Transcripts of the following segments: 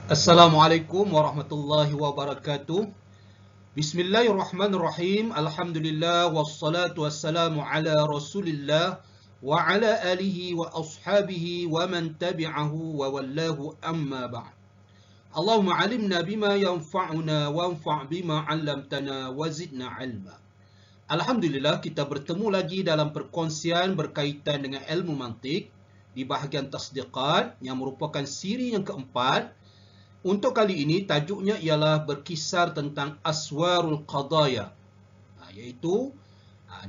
Assalamualaikum warahmatullahi wabarakatuh. Bismillahirrahmanirrahim. Alhamdulillah wassalatu wassalamu ala Rasulillah wa ala alihi wa ashabihi wa man tabi'ahu wa wallahu amma ba'd. Allahumma alimna bima yanfa'una wanfa' bima 'allamtana wa zidna 'ilma. Alhamdulillah kita bertemu lagi dalam perkongsian berkaitan dengan ilmu mantik di bahagian tasdiqat yang merupakan siri yang keempat. Untuk kali ini, tajuknya ialah berkisar tentang aswarul qadaya. Iaitu,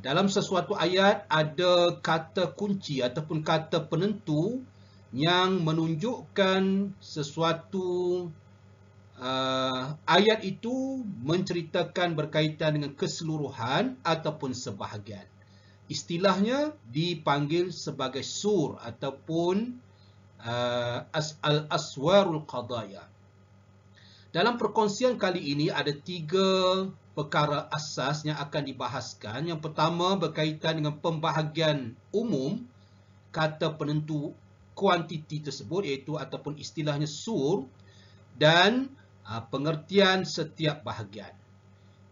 dalam sesuatu ayat ada kata kunci ataupun kata penentu yang menunjukkan sesuatu ayat itu menceritakan berkaitan dengan keseluruhan ataupun sebahagian. Istilahnya dipanggil sebagai sur ataupun al-aswarul qadaya. Dalam perkongsian kali ini ada 3 perkara asas yang akan dibahaskan. Yang pertama berkaitan dengan pembahagian umum kata penentu kuantiti tersebut iaitu ataupun istilahnya sur dan pengertian setiap bahagian.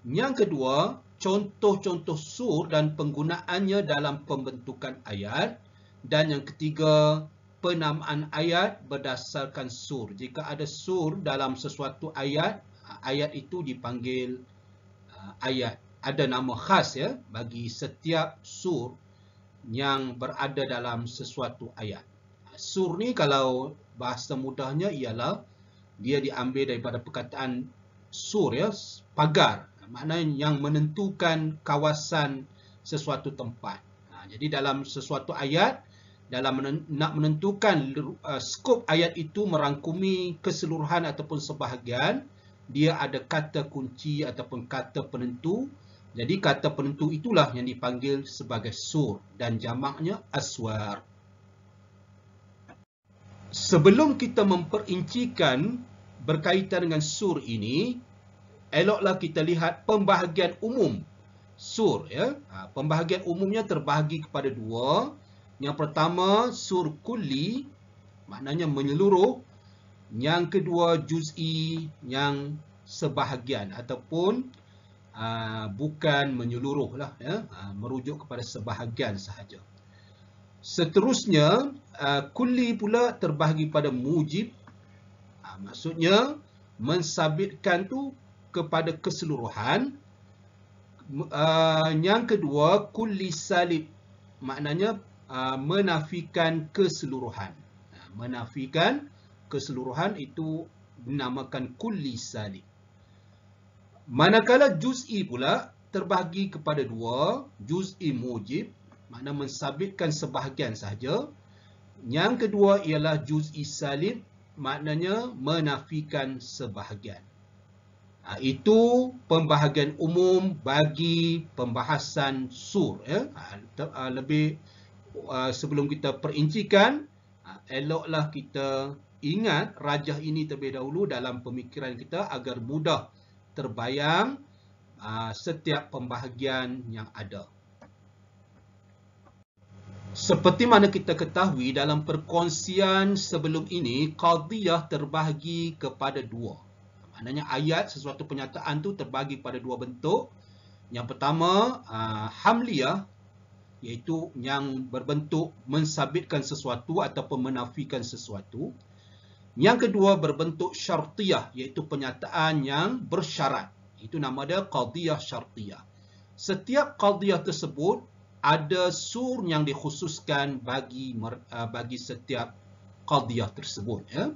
Yang kedua, contoh-contoh sur dan penggunaannya dalam pembentukan ayat. Dan yang ketiga, penamaan ayat berdasarkan sur. Jika ada sur dalam sesuatu ayat, ayat itu dipanggil ayat. Ada nama khas ya bagi setiap sur yang berada dalam sesuatu ayat. Sur ni kalau bahasa mudahnya ialah dia diambil daripada perkataan sur ya, pagar. Maknanya yang menentukan kawasan sesuatu tempat. Jadi dalam sesuatu ayat, dalam nak menentukan skop ayat itu merangkumi keseluruhan ataupun sebahagian, dia ada kata kunci ataupun kata penentu. Jadi kata penentu itulah yang dipanggil sebagai sur dan jamaknya aswar. Sebelum kita memperincikan berkaitan dengan sur ini, eloklah kita lihat pembahagian umum sur ya. Pembahagian umumnya terbahagi kepada 2. Yang pertama, sur kulli, maknanya menyeluruh. Yang kedua, juz'i, yang sebahagian ataupun bukan menyeluruh lah, ya, merujuk kepada sebahagian sahaja. Seterusnya, kulli pula terbahagi pada mujib, maksudnya mensabitkan tu kepada keseluruhan. Yang kedua, kulli salib, maknanya menafikan keseluruhan. Menafikan keseluruhan itu dinamakan kulli salib. Manakala juz'i pula terbahagi kepada 2, juz'i mujib, makna mensabitkan sebahagian sahaja. Yang kedua ialah juz'i salib, maknanya menafikan sebahagian. Itu pembahagian umum bagi pembahasan sur ya. Sebelum kita perincikan, eloklah kita ingat rajah ini terlebih dahulu dalam pemikiran kita agar mudah terbayang setiap pembahagian yang ada. Seperti mana kita ketahui dalam perkongsian sebelum ini, qadiyah terbahagi kepada 2. Maknanya ayat sesuatu penyataan tu terbahagi pada 2 bentuk. Yang pertama, hamliyah, iaitu yang berbentuk mensabitkan sesuatu ataupun menafikan sesuatu. Yang kedua berbentuk syartiyah, iaitu penyataan yang bersyarat. Itu nama dia qadiyah syartiyah. Setiap qadiyah tersebut ada sur yang dikhususkan bagi setiap qadiyah tersebut. Ya.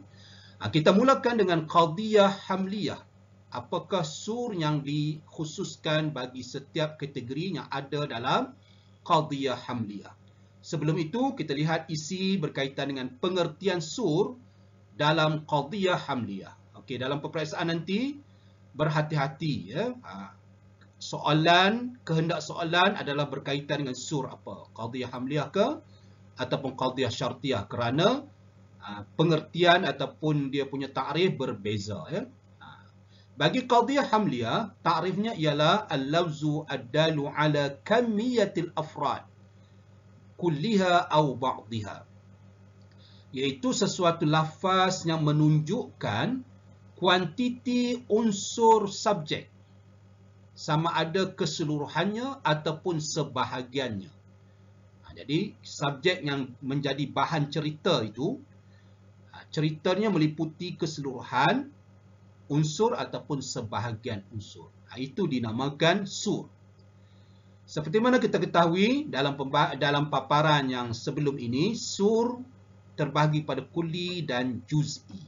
Kita mulakan dengan qadiyah hamliyah. Apakah sur yang dikhususkan bagi setiap kategori yang ada dalam qadiyah hamliyah. Sebelum itu, kita lihat isi berkaitan dengan pengertian sur dalam qadiyah hamliyah. Okey, dalam peperiksaan nanti, berhati-hati ya. Kehendak soalan adalah berkaitan dengan sur apa? Qadiyah hamliyah ke ataupun qadiyah syartiyah, kerana pengertian ataupun dia punya ta'rif berbeza ya. Bagi qadiyah hamliyah, ta'rifnya ialah al-lafzu ad-dalu ala kamiyatil afrad kulliha au ba'dihha. Iaitu sesuatu lafaz yang menunjukkan kuantiti unsur subjek, sama ada keseluruhannya ataupun sebahagiannya. Jadi subjek yang menjadi bahan cerita itu, ceritanya meliputi keseluruhan unsur ataupun sebahagian unsur. Itu dinamakan sur. Seperti mana kita ketahui dalam paparan yang sebelum ini, sur terbahagi pada kulli dan juz'i.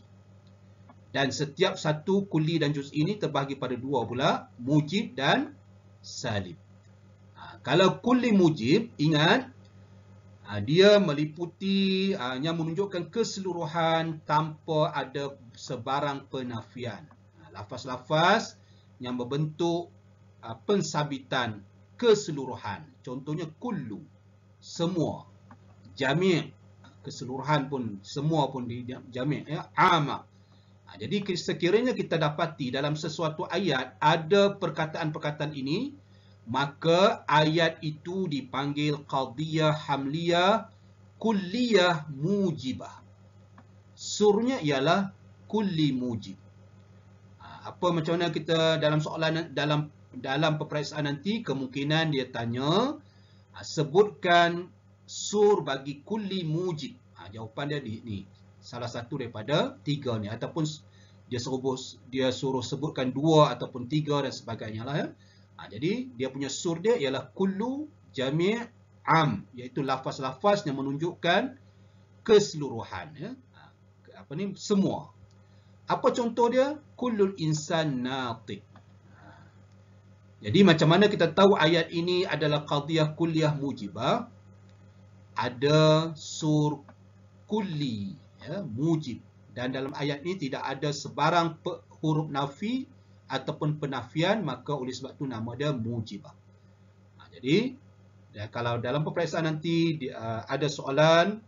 Dan setiap satu kulli dan juz'i ini terbahagi pada dua pula, mujib dan salib. Kalau kulli mujib, ingat, dia meliputi yang menunjukkan keseluruhan tanpa ada sebarang penafian. Lafaz-lafaz yang berbentuk pensabitan keseluruhan. Contohnya kullu, semua. Jami', keseluruhan pun, semua pun di jami', ya, ama. Jadi sekiranya kita dapati dalam sesuatu ayat ada perkataan-perkataan ini, maka ayat itu dipanggil qadiyah hamliyah kulliyah mujibah. Surnya ialah kulli mujib. Apa macam mana kita dalam soalan dalam peperiksaan nanti, kemungkinan dia tanya, sebutkan sur bagi kulli mujib. Jawapan dia ni, salah satu daripada tiga ni, ataupun dia suruh sebutkan dua ataupun tiga dan sebagainya lah, ya. Jadi dia punya sur dia ialah kullu, jami', am, iaitu lafaz-lafaz yang menunjukkan keseluruhan, ya. Semua. Apa contoh dia? Kullul insan natiq. Jadi macam mana kita tahu ayat ini adalah qadiyah kulliyah mujibah? Ada sur kulli, ya, mujib. Dan dalam ayat ini tidak ada sebarang huruf nafi ataupun penafian, maka oleh sebab itu nama dia mujibah. Jadi, kalau dalam peperiksaan nanti ada soalan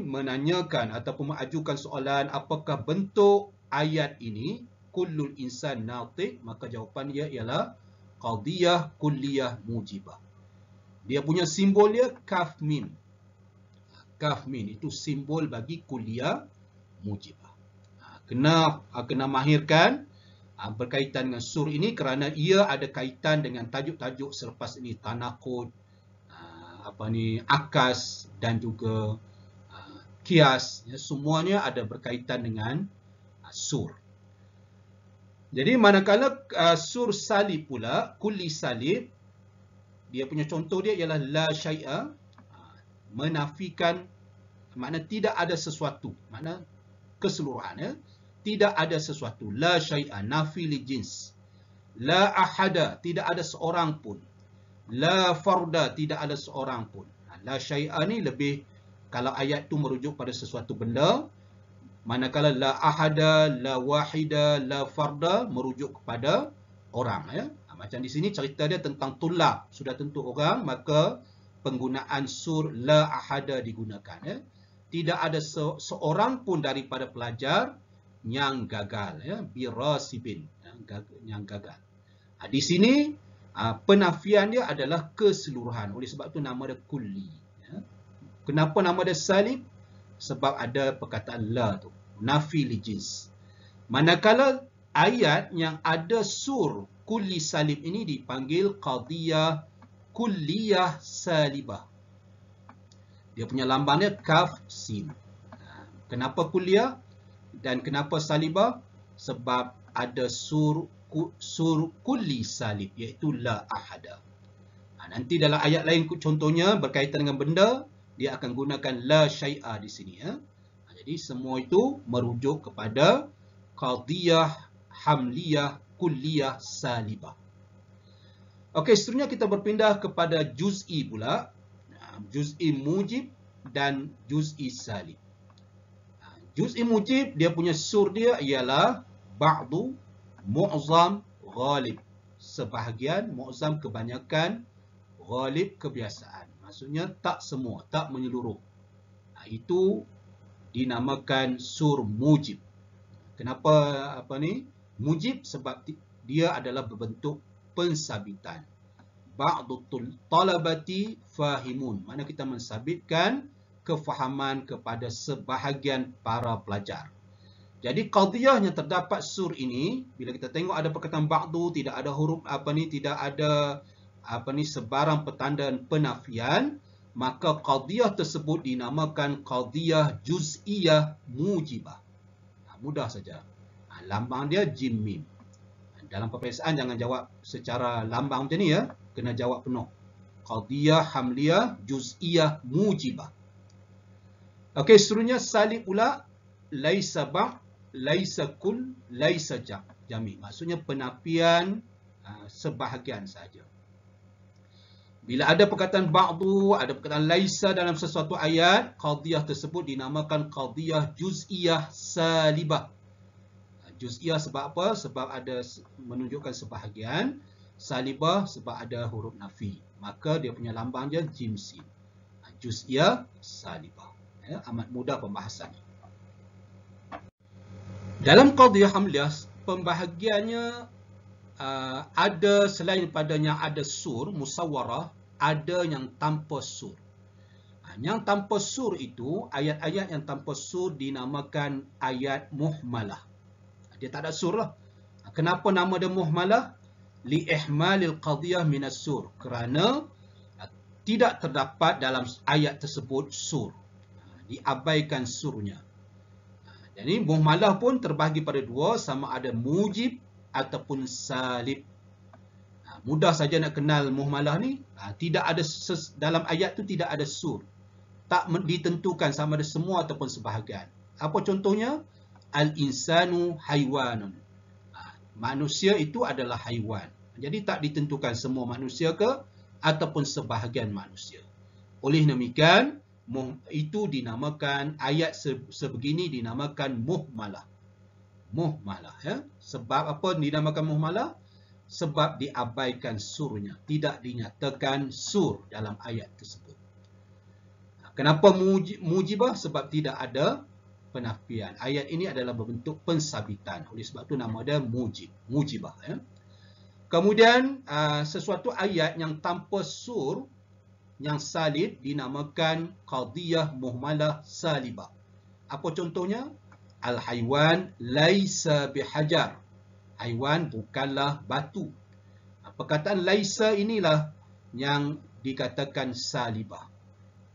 menanyakan ataupun mengajukan soalan apakah bentuk ayat ini kullul insan natiq, maka jawapan dia ialah qadiyah kulliyah mujibah. Dia punya simbol dia kaf mim. Kaf mim itu simbol bagi kulliyah mujibah. Kena mahirkan berkaitan dengan sur ini kerana ia ada kaitan dengan tajuk-tajuk selepas ini, tanaqud, akas dan juga kias, ya, semuanya ada berkaitan dengan sur. Jadi manakala sur salib pula, kulli salib, dia punya contoh dia ialah la syai'a, menafikan, makna tidak ada sesuatu, makna keseluruhan, ya. Tidak ada sesuatu. La syai'a, nafi li jins. La ahada, tidak ada seorang pun. La farda, tidak ada seorang pun. La syai'a ni lebih, kalau ayat tu merujuk pada sesuatu benda, manakala la ahada, la wahida, la farda merujuk kepada orang, ya. Macam di sini cerita dia tentang tulab, sudah tentu orang, maka penggunaan sur la ahada digunakan, ya. Tidak ada seorang pun daripada pelajar yang gagal, ya, birasibin, yang gagal. Di sini penafian dia adalah keseluruhan, oleh sebab itu nama dia kulli, ya. Kenapa nama dia salib? Sebab ada perkataan la tu, nafi li jins. Manakala ayat yang ada sur kulli salib ini dipanggil qadiyah kulliyah salibah. Dia punya lambangnya kaf sin. Kenapa kulliyah dan kenapa salibah? Sebab ada sur kulli salib, iaitu la ahada. Nanti dalam ayat lain contohnya berkaitan dengan benda, dia akan gunakan la syai'a di sini, ya. Jadi semua itu merujuk kepada qadiyah hamliyah kulliyah salibah. Okey, seterusnya kita berpindah kepada juz'i pula. Juz'i mujib dan juz'i salib. Juz'i mujib, dia punya sur dia ialah ba'du, mu'zam, ghalib. Sebahagian, mu'zam kebanyakan, ghalib kebiasaan. Maksudnya tak semua, tak menyeluruh. Itu dinamakan sur mujib. Kenapa mujib? Sebab dia adalah berbentuk pensabitan. Ba'du talabati fahimun. Mana kita mensabitkan kefahaman kepada sebahagian para pelajar. Jadi qadiyahnya terdapat sur ini, bila kita tengok ada perkataan ba'du, tidak ada huruf tidak ada sebarang petanda penafian, maka qadiyah tersebut dinamakan qadiyah juz'iyah mujibah. Mudah saja. Lambang dia jim mim. Dalam peperiksaan jangan jawab secara lambang macam ni ya, kena jawab penuh. Qadiyah hamliyah juz'iyah mujibah. Okey, seterusnya salib pula laisa ba', laisa kul, laisa jami. Maksudnya penafian sebahagian saja. Bila ada perkataan ba'du, ada perkataan laisa dalam sesuatu ayat, qadiyah tersebut dinamakan qadiyah juz'iyah salibah. Juz'iyah sebab apa? Sebab ada menunjukkan sebahagian. Salibah sebab ada huruf nafi. Maka dia punya lambang dia jim sin. Juz'iyah salibah. Ya, amat mudah pembahasannya. Dalam qadiyah hamliyah, pembahagiannya ada selain padanya ada sur, musawwarah, ada yang tanpa sur. Yang tanpa sur itu, ayat-ayat yang tanpa sur dinamakan ayat muhmalah. Dia tak ada sur lah. Kenapa nama dia muhmalah? Li'ihmalil qadiyah minas sur. Kerana tidak terdapat dalam ayat tersebut sur. Diabaikan surnya. Jadi muhmalah pun terbahagi pada dua, sama ada mujib ataupun salib. Mudah saja nak kenal muhmalah ni. Tidak ada dalam ayat tu tidak ada sur. Tak ditentukan sama ada semua ataupun sebahagian. Apa contohnya? Al-insanu haiwanun. Manusia itu adalah haiwan. Jadi tak ditentukan semua manusia ke ataupun sebahagian manusia. Oleh demikian, itu dinamakan ayat sebegini dinamakan muhmalah. Muhmalah ya. Sebab apa dinamakan muhmalah? Sebab diabaikan surnya, tidak dinyatakan sur dalam ayat tersebut. Kenapa mujibah? Sebab tidak ada penafian. Ayat ini adalah berbentuk pensabitan. Oleh sebab itu nama dia mujibah ya. Kemudian sesuatu ayat yang tanpa sur, yang salib, dinamakan qadiyah muhmalah salibah. Apa contohnya? Al-haiwan laisa bihajar. Haiwan bukanlah batu. Perkataan laisa inilah yang dikatakan salibah.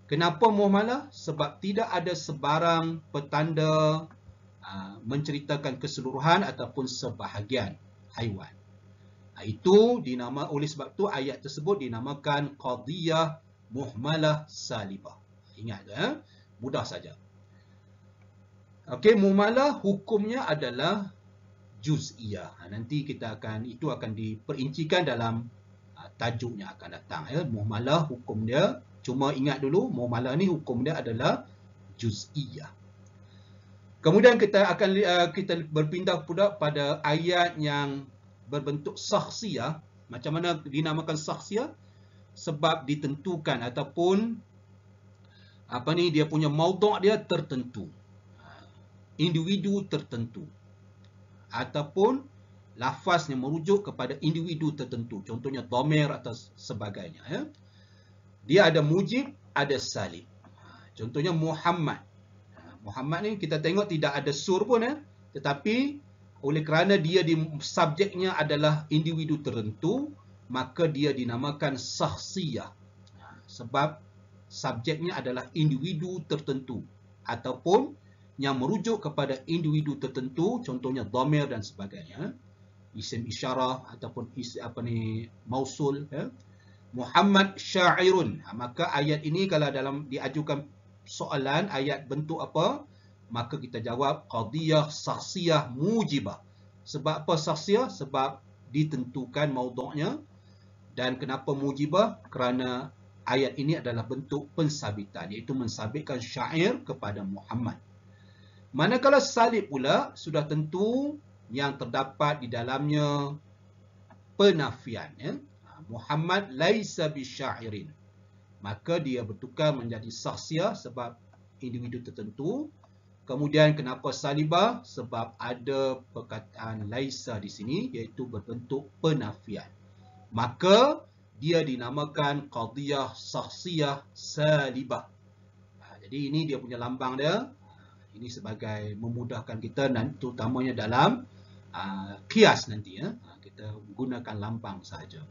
Kenapa muhmalah? Sebab tidak ada sebarang petanda menceritakan keseluruhan ataupun sebahagian haiwan. Itu oleh sebab itu ayat tersebut dinamakan qadiyah muhmalah salibah. Ingat ya, mudah saja. Okey, muhmalah hukumnya adalah juz'iyah. Nanti itu akan diperincikan dalam tajuknya akan datang ya. Muhmalah hukum dia, cuma ingat dulu muhmalah ni hukum dia adalah juz'iyah. Kemudian kita berpindah pula pada ayat yang berbentuk sakhsiyah. Macam mana dinamakan sakhsiyah? Sebab ditentukan ataupun dia punya maudhu' dia tertentu. Individu tertentu. Ataupun lafaznya merujuk kepada individu tertentu. Contohnya dhamir atau sebagainya ya. Dia ada mujib, ada salib. Contohnya Muhammad. Muhammad ni kita tengok tidak ada sur pun ya. Tetapi oleh kerana dia subjeknya adalah individu tertentu, maka dia dinamakan sakhsiyah. Sebab subjeknya adalah individu tertentu ataupun yang merujuk kepada individu tertentu, contohnya dhamir dan sebagainya. Isim isyarah ataupun mausul ya. Muhammad syairun. Maka ayat ini kalau diajukan soalan ayat bentuk apa, maka kita jawab qadiyah sakhsiyah mujibah. Sebab apa sakhsiyah? Sebab ditentukan maudhu'nya. Dan kenapa mujibah? Kerana ayat ini adalah bentuk pensabitan, iaitu mensabitkan syair kepada Muhammad. Manakala salib pula, sudah tentu yang terdapat di dalamnya penafian ya. Muhammad laisa bisyairin. Maka dia bertukar menjadi sakhsiyah sebab individu tertentu. Kemudian kenapa salibah? Sebab ada perkataan laisa di sini, iaitu berbentuk penafian. Maka dia dinamakan qadiyah sakhsiyah salibah. Jadi ini dia punya lambang dia. Ini sebagai memudahkan kita nanti, terutamanya dalam qiyas nanti ya. Kita gunakan lambang sahaja.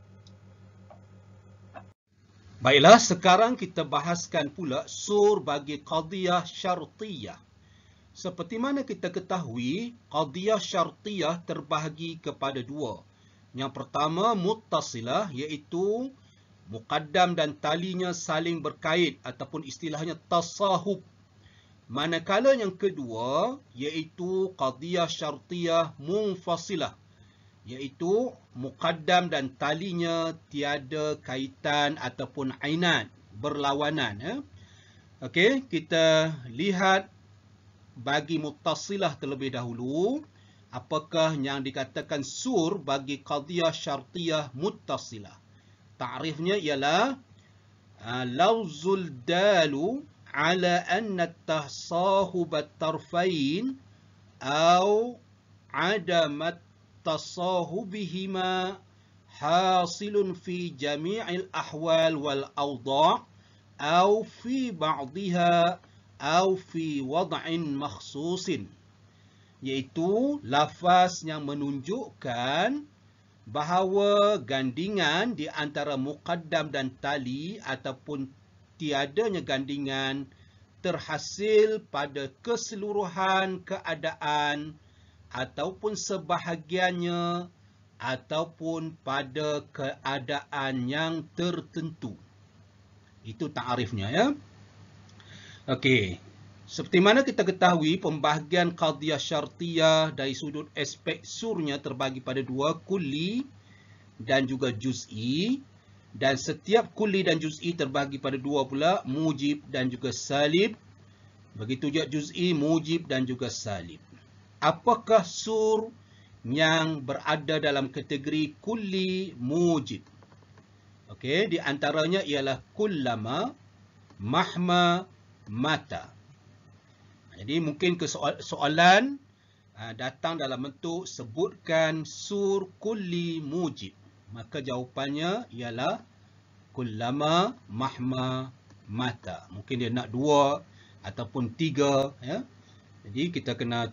Baiklah, sekarang kita bahaskan pula sur bagi qadiyah syartiyah. Seperti mana kita ketahui, qadiyah syartiyah terbahagi kepada dua. Yang pertama, muttasilah, iaitu muqaddam dan talinya saling berkait ataupun istilahnya tasahub. Manakala yang kedua, iaitu qadiyah syartiyah munfasilah, iaitu muqaddam dan talinya tiada kaitan ataupun ainat, berlawanan. Ya. Okey, kita lihat bagi muttasilah terlebih dahulu. Apakah yang dikatakan sur bagi qadiyah syartiyah muttasilah? Ta'rifnya ialah lawzul dalu ala anna at-tasahub at-tarfain aw adamat tasahubihima hasilun fi jami'il ahwal wal awda' aw fi ba'dihha aw fi wad'in makhsusin, iaitu lafaz yang menunjukkan bahawa gandingan di antara muqaddam dan tali ataupun tiadanya gandingan terhasil pada keseluruhan keadaan ataupun sebahagiannya ataupun pada keadaan yang tertentu. Itu ta'arifnya ya. Okey. Seperti mana kita ketahui, pembahagian qadiyah syartiyah dari sudut aspek surnya terbagi pada dua, kulli dan juga juz'i. Dan setiap kulli dan juz'i terbagi pada dua pula, mujib dan juga salib. Begitu juga juz'i, mujib dan juga salib. Apakah sur yang berada dalam kategori kulli mujib? Okey, di antaranya ialah kullama, mahma, mata. Jadi mungkin soalan datang dalam bentuk sebutkan sur kulli mujib. Maka jawapannya ialah kullama, mahma, mata. Mungkin dia nak 2 ataupun 3 ya. Jadi kita kena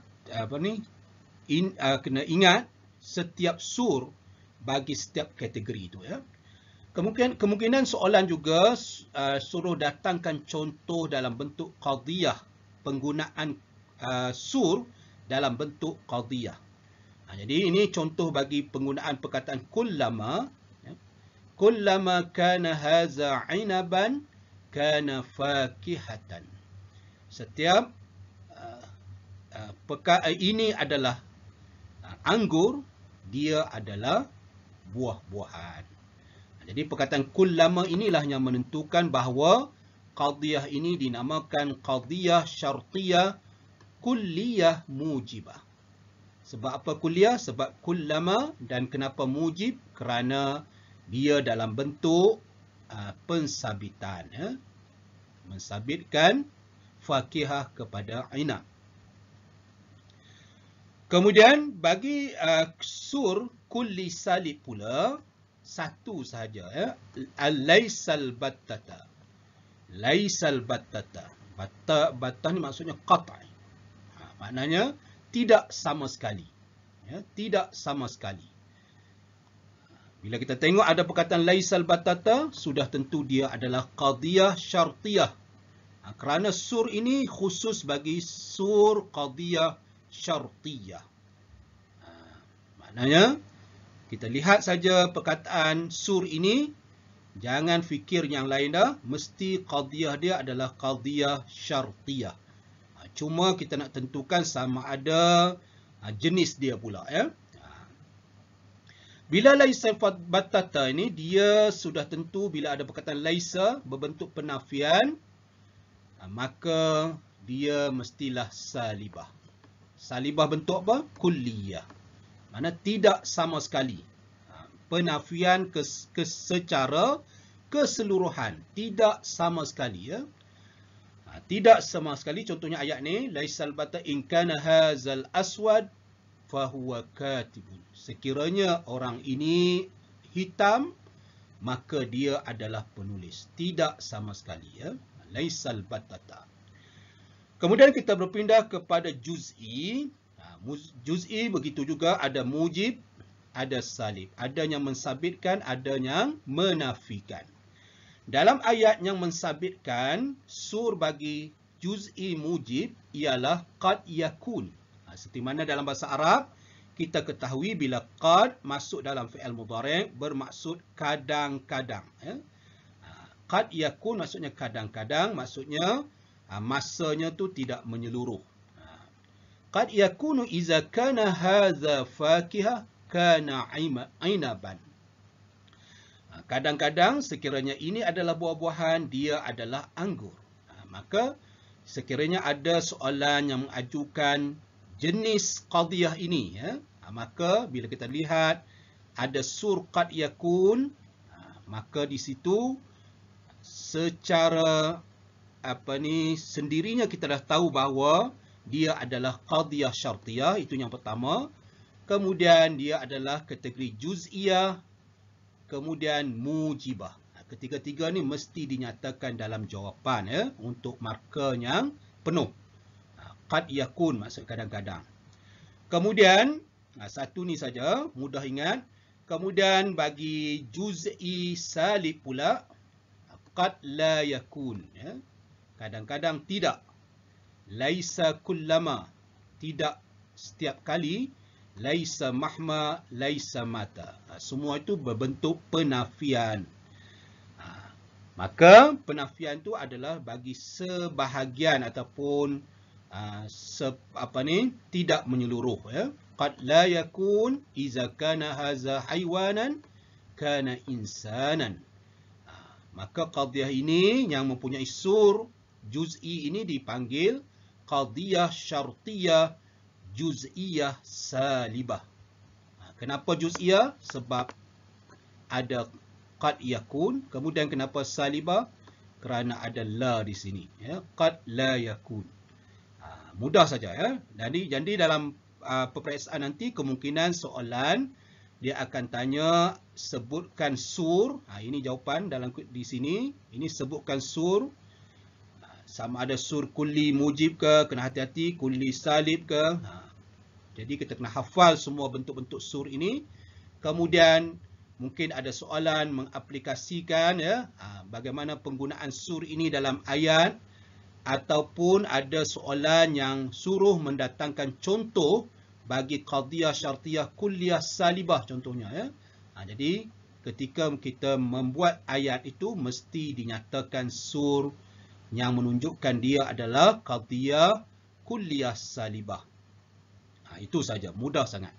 kena ingat setiap sur bagi setiap kategori itu ya. Kemungkinan soalan juga suruh datangkan contoh dalam bentuk qadiyah, penggunaan sur dalam bentuk qadiyah. Jadi ini contoh bagi penggunaan perkataan kullama. Kullama kana haza 'inaban kana fakihatan. Setiap ini adalah anggur, dia adalah buah-buahan. Jadi perkataan kullama inilah yang menentukan bahawa qadiyah ini dinamakan qadiyah syartiyah kulliyah mujibah. Sebab apa kulliyah? Sebab kullama. Dan kenapa mujib? Kerana dia dalam bentuk pensabitan. Ya? Mensabitkan fakihah kepada inab. Kemudian bagi sur kulli salib pula, satu sahaja. Ya? Laisal battata. Laisal battata. Battah ni maksudnya qat'i. Maknanya tidak sama sekali. Ya, tidak sama sekali. Bila kita tengok ada perkataan laisal battata, sudah tentu dia adalah qadiyah syartiyah. Kerana sur ini khusus bagi sur qadiyah syartiyah. Maknanya kita lihat saja perkataan sur ini, jangan fikir yang lain dah, mesti qadiyah dia adalah qadiyah syartiyah. Cuma kita nak tentukan sama ada jenis dia pula ya. Bila laisa battata ini, dia sudah tentu bila ada perkataan laisa berbentuk penafian, maka dia mestilah salibah. Salibah bentuk apa? Kulliyah. Mana tidak sama sekali. Penafian secara keseluruhan, tidak sama sekali ya. Tidak sama sekali. Contohnya ayat ni, laisal batta in kana hazal aswad fahuwa katibun. Sekiranya orang ini hitam, maka dia adalah penulis. Tidak sama sekali ya. Laisal battata. Kemudian kita berpindah kepada juz'i. Juz'i begitu juga ada mujib, ada salib. Ada yang mensabitkan, ada yang menafikan. Dalam ayat yang mensabitkan, sur bagi juz'i mujib ialah qad yakun. Seperti mana dalam bahasa Arab, kita ketahui bila qad masuk dalam fi'il mudhari' bermaksud kadang-kadang. Qad yakun maksudnya kadang-kadang, maksudnya masanya tu tidak menyeluruh. Qad yakunu iza kana hadza fakihah kana inaban. Kadang-kadang sekiranya ini adalah buah-buahan, dia adalah anggur. Maka sekiranya ada soalan yang mengajukan jenis qadiyah ini, maka bila kita lihat ada sur qad yakun, maka di situ secara sendirinya kita dah tahu bahawa dia adalah qadiyah syartiyah, itu yang pertama. Kemudian dia adalah kategori juz'iyah, kemudian mujibah. Ketiga-tiga ni mesti dinyatakan dalam jawapan untuk markah yang penuh. Qad yakun maksud kadang-kadang. Kemudian satu ni saja mudah ingat. Kemudian bagi juz'i salib pula qad la yakun, kadang-kadang tidak. Laisa kullama, tidak setiap kali. Laisa mahma, laisa mata. Semua itu berbentuk penafian. Maka penafian itu adalah bagi sebahagian ataupun tidak menyeluruh. Qad la yakun iza kana haza haywanan kana insanan. Maka qadiyah ini yang mempunyai sur juz'i ini dipanggil qadiyah syartiyah juz'iyah salibah. Kenapa juz'iyah? Sebab ada qad yakun. Kemudian kenapa salibah? Kerana ada la di sini. Qad la yakun. Mudah saja. Jadi dalam peperiksaan nanti kemungkinan soalan dia akan tanya sebutkan sur. Ini jawapan dalam di sini. Ini sebutkan sur. Sama ada sur kulli mujib ke, kena hati-hati, kulli salib ke. Jadi kita kena hafal semua bentuk-bentuk sur ini. Kemudian mungkin ada soalan mengaplikasikan bagaimana penggunaan sur ini dalam ayat. Ataupun ada soalan yang suruh mendatangkan contoh bagi qadiyah syartiyah kulliyah salibah contohnya. Jadi ketika kita membuat ayat itu mesti dinyatakan sur yang menunjukkan dia adalah qadiyah kulliyah salibah. Itu saja, mudah sangat.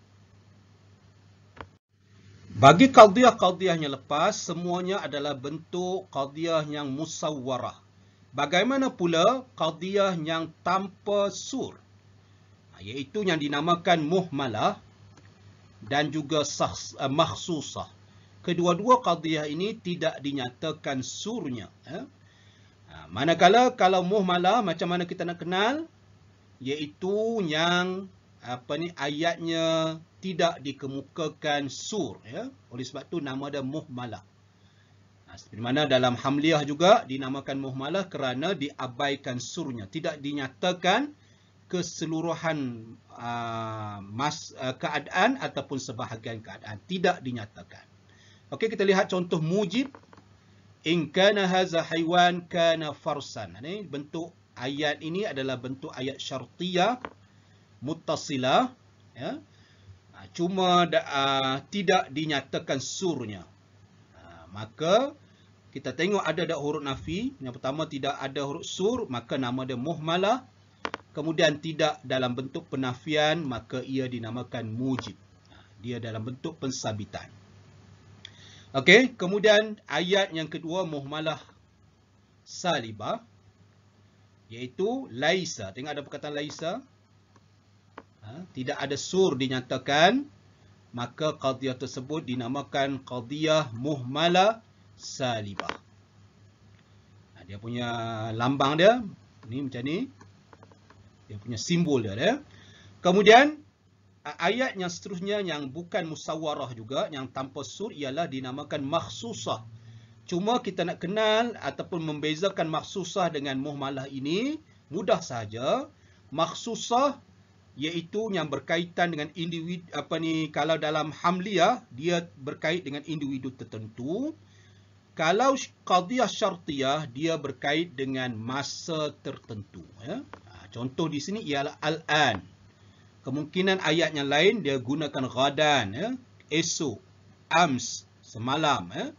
Bagi qadiyah-qadiyah yang lepas, semuanya adalah bentuk qadiyah yang musawwarah. Bagaimana pula qadiyah yang tanpa sur? Iaitu yang dinamakan muhmalah dan juga makhsusah. Kedua-dua qadiyah ini tidak dinyatakan surnya. Manakala kalau muhmalah macam mana kita nak kenal? Iaitu yang ayatnya tidak dikemukakan sur. Oleh sebab tu nama dia muhmalah. Seperti mana dalam hamliyah juga dinamakan muhmalah kerana diabaikan surnya. Tidak dinyatakan keseluruhan keadaan ataupun sebahagian keadaan. Tidak dinyatakan. Okey, kita lihat contoh mujib. In kana haza haywan kana farsan. Ini bentuk ayat ini adalah bentuk ayat syartiyah muttasilah. Cuma tidak dinyatakan surnya. Maka kita tengok ada huruf nafi. Yang pertama tidak ada huruf sur, maka nama dia muhmalah. Kemudian tidak dalam bentuk penafian, maka ia dinamakan mujib. Dia dalam bentuk pensabitan. Okey, kemudian ayat yang kedua muhmalah salibah, iaitu laisa. Tengok ada perkataan laisa. Tidak ada sur dinyatakan, maka qadiyah tersebut dinamakan qadiyah muhmalah salibah. Dia punya lambang dia ni macam ni. Dia punya simbol dia. Kemudian ayat yang seterusnya yang bukan musawwarah juga, yang tanpa sur, ialah dinamakan makhsusah. Cuma kita nak kenal ataupun membezakan makhsusah dengan muhmalah ini Mudah saja. Makhsusah iaitu yang berkaitan dengan individu, kalau dalam hamliyah dia berkait dengan individu tertentu. Kalau qadhiyah syartiyah dia berkait dengan masa tertentu, ya. Contoh di sini ialah al-an. Kemungkinan ayat yang lain dia gunakan ghadan, ya, esok, ams, semalam, ya,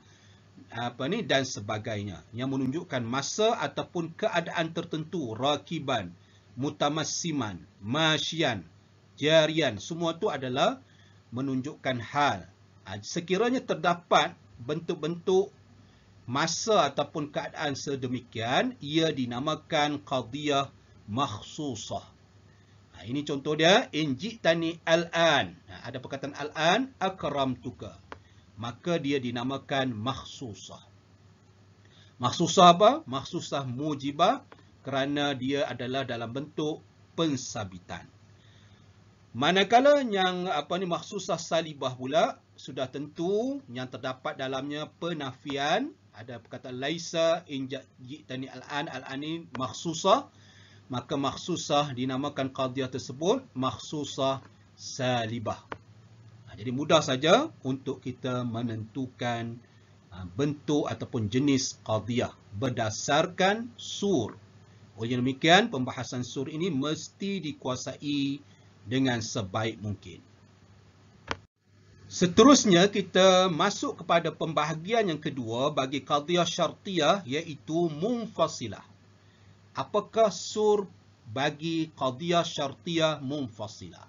dan sebagainya, yang menunjukkan masa ataupun keadaan tertentu. Rakiban, mutamassiman, masyian, jarian, semua itu adalah menunjukkan hal. Sekiranya terdapat bentuk-bentuk masa ataupun keadaan sedemikian, ia dinamakan qadhiyah makhsusah. Ini contoh dia, in ji'tani al-an. Ada perkataan al-an, akramtuka. Maka dia dinamakan makhsusah. Makhsusah apa? Makhsusah mujibah, kerana dia adalah dalam bentuk pensabitan. Manakala yang makhsusah salibah pula, sudah tentu yang terdapat dalamnya penafian. Ada perkataan laisa in ji'tani al-an, al-an ini makhsusah. Maka makhsusah dinamakan qadhiyah tersebut makhsusah salibah. Jadi mudah saja untuk kita menentukan bentuk ataupun jenis qadhiyah berdasarkan sur. Oleh demikian, pembahasan sur ini mesti dikuasai dengan sebaik mungkin. Seterusnya kita masuk kepada pembahagian yang kedua bagi qadhiyah syartiyah, iaitu munfasilah. Apakah sur bagi qadhiyah syartiyah munfasilah?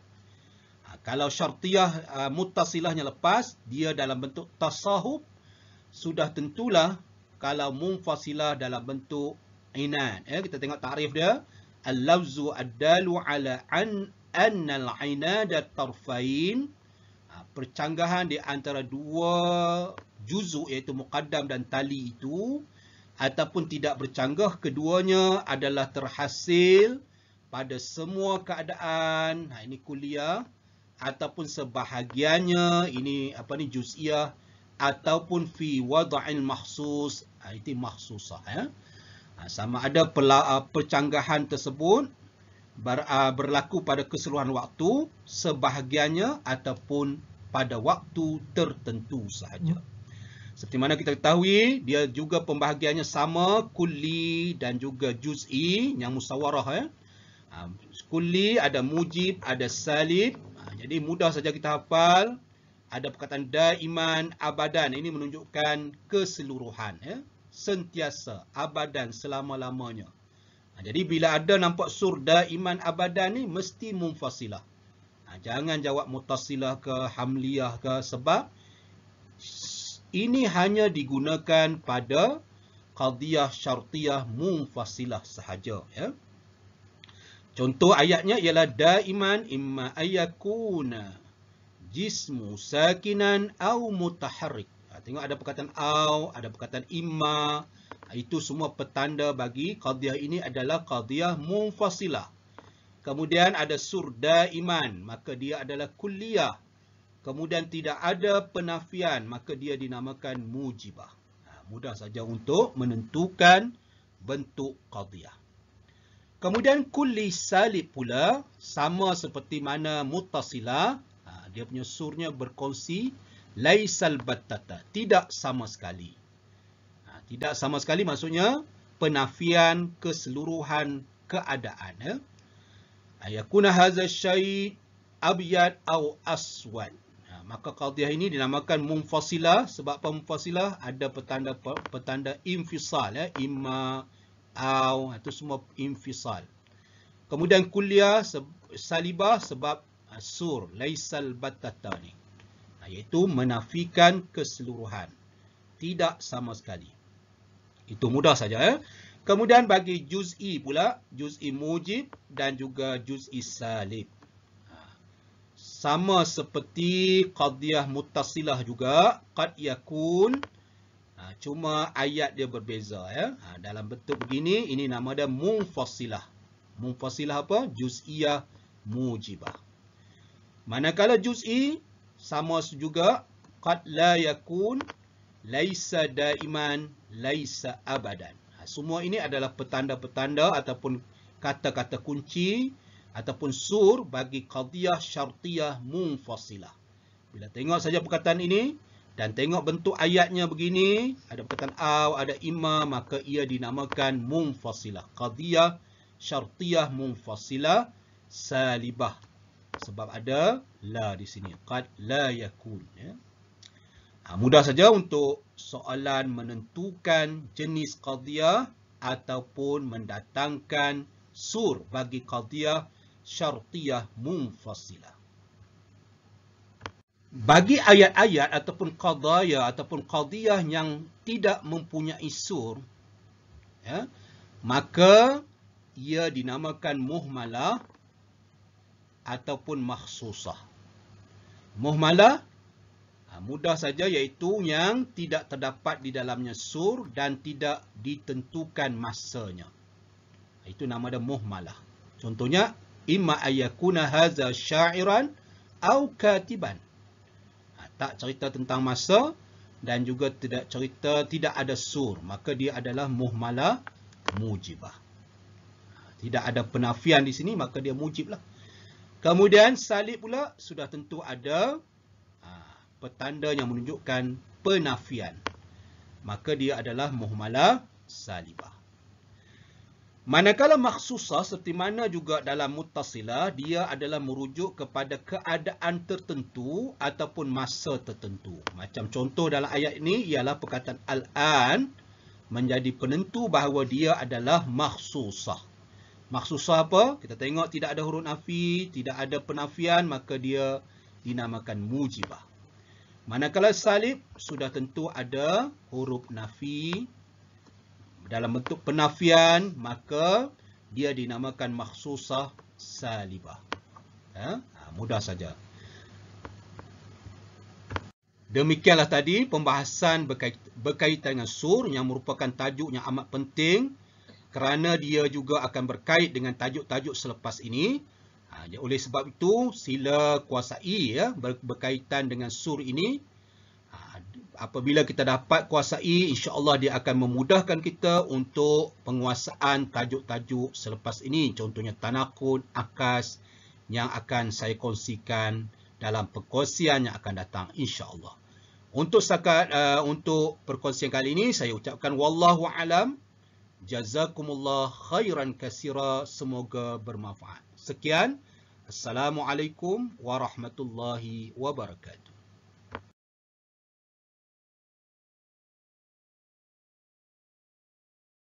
Kalau syartiyah muttasilahnya lepas, dia dalam bentuk tasahub, sudah tentulah. Kalau munfasilah dalam bentuk inan. Kita tengok takrif dia. Al-lafzu ad-dalu ala anna al-inada tarfain. Percanggahan di antara dua juzuk, iaitu muqaddam dan tali itu, ataupun tidak bercanggah, keduanya adalah terhasil pada semua keadaan. Ini kuliah. Ataupun sebahagiannya, ini juz'iyah, ataupun fi wada'il mahsus, itu mahsusah, ya. Sama ada percanggahan tersebut berlaku pada keseluruhan waktu, sebahagiannya, ataupun pada waktu tertentu sahaja. Seperti mana kita ketahui, dia juga pembahagiannya sama, kulli dan juga juz'i, yang musawarah, ya. Kulli ada mujib, ada salib. Jadi mudah saja kita hafal. Ada perkataan daiman, abadan. Ini menunjukkan keseluruhan, ya. Sentiasa, abadan, selama-lamanya. Jadi bila ada nampak sur daiman abadan ni, mesti munfasilah. Jangan jawab muttasilah ke hamliyah ke, sebab ini hanya digunakan pada qadhiyah syartiyah munfasilah sahaja, ya. Contoh ayatnya ialah daiman imma ayyakuna jismu sakinan au mutaharrik. Tengok ada perkataan au, ada perkataan imma. Itu semua petanda bagi qadhiyah ini adalah qadhiyah munfasilah. Kemudian ada sur daiman, maka dia adalah kulliyah. Kemudian tidak ada penafian, maka dia dinamakan mujibah. Mudah saja untuk menentukan bentuk qadhiyah. Kemudian kulli salib pula, sama seperti mana muttasilah, dia punya surnya berkongsi laisal battata, tidak sama sekali. Tidak sama sekali maksudnya penafian keseluruhan keadaan, ya. Ayakuna hadza syai' abyad au aswad. Maka qadhiyah ini dinamakan munfasilah, sebab munfasilah ada petanda infisal, ya, imma au, itu semua infisal. Kemudian kulliyah salibah sebab sur laisal battata ni, iaitu menafikan keseluruhan, tidak sama sekali. Itu mudah saja, ya. Kemudian bagi juz'i pula, juz'i mujib dan juga juz'i salib. Sama seperti qadhiyah muttasilah juga, qad yakun, cuma ayat dia berbeza, ya. Dalam bentuk begini, ini nama dia munfasilah. Munfasilah apa? Juz'iyah mujibah. Manakala juz'i, sama juga, qad la yakun, laisa daiman, laisa abadan. Semua ini adalah petanda-petanda ataupun kata-kata kunci ataupun sur bagi qadiyah syartiyah munfasilah. Bila tengok saja perkataan ini dan tengok bentuk ayatnya begini, ada perkataan aw, ada imma, maka ia dinamakan munfasilah. Qadiyah syartiyah munfasilah salibah. Sebab ada la di sini. Qad la yakun. Ya. Mudah saja untuk soalan menentukan jenis qadiyah ataupun mendatangkan sur bagi qadiyah syartiyah munfasilah. Bagi ayat-ayat ataupun qadaya ataupun qadiyah yang tidak mempunyai sur, ya, maka ia dinamakan muhmalah ataupun makhsusah. Muhmalah mudah saja iaitu yang tidak terdapat di dalamnya sur dan tidak ditentukan masanya. Itu nama dia muhmalah. Contohnya, imma ayyakuna hadza sya'iran au katiban. Tak cerita tentang masa dan juga tidak ada sur, maka dia adalah muhmalah mujibah. Tidak ada penafian di sini, maka dia mujiblah. Kemudian salib pula sudah tentu ada petanda yang menunjukkan penafian, maka dia adalah muhmalah salibah. Manakala makhsusah seperti mana juga dalam muttasilah, dia adalah merujuk kepada keadaan tertentu ataupun masa tertentu. Macam contoh dalam ayat ini ialah perkataan al-an menjadi penentu bahawa dia adalah makhsusah. Makhsusah apa? Kita tengok tidak ada huruf nafi, tidak ada penafian, maka dia dinamakan mujibah. Manakala salib sudah tentu ada huruf nafi dalam bentuk penafian, maka dia dinamakan makhsusah salibah. Mudah saja. Demikianlah tadi pembahasan berkaitan dengan sur yang merupakan tajuk yang amat penting kerana dia juga akan berkait dengan tajuk-tajuk selepas ini. Oleh sebab itu, sila kuasai berkaitan dengan sur ini. Apabila kita dapat kuasai, insya-Allah dia akan memudahkan kita untuk penguasaan tajuk-tajuk selepas ini. Contohnya tanaqud, akas yang akan saya kongsikan dalam perkongsian yang akan datang, insya-Allah. Untuk perkongsian kali ini saya ucapkan wallahu alam. Jazakumullah khairan katsira, semoga bermanfaat. Sekian. Assalamualaikum warahmatullahi wabarakatuh.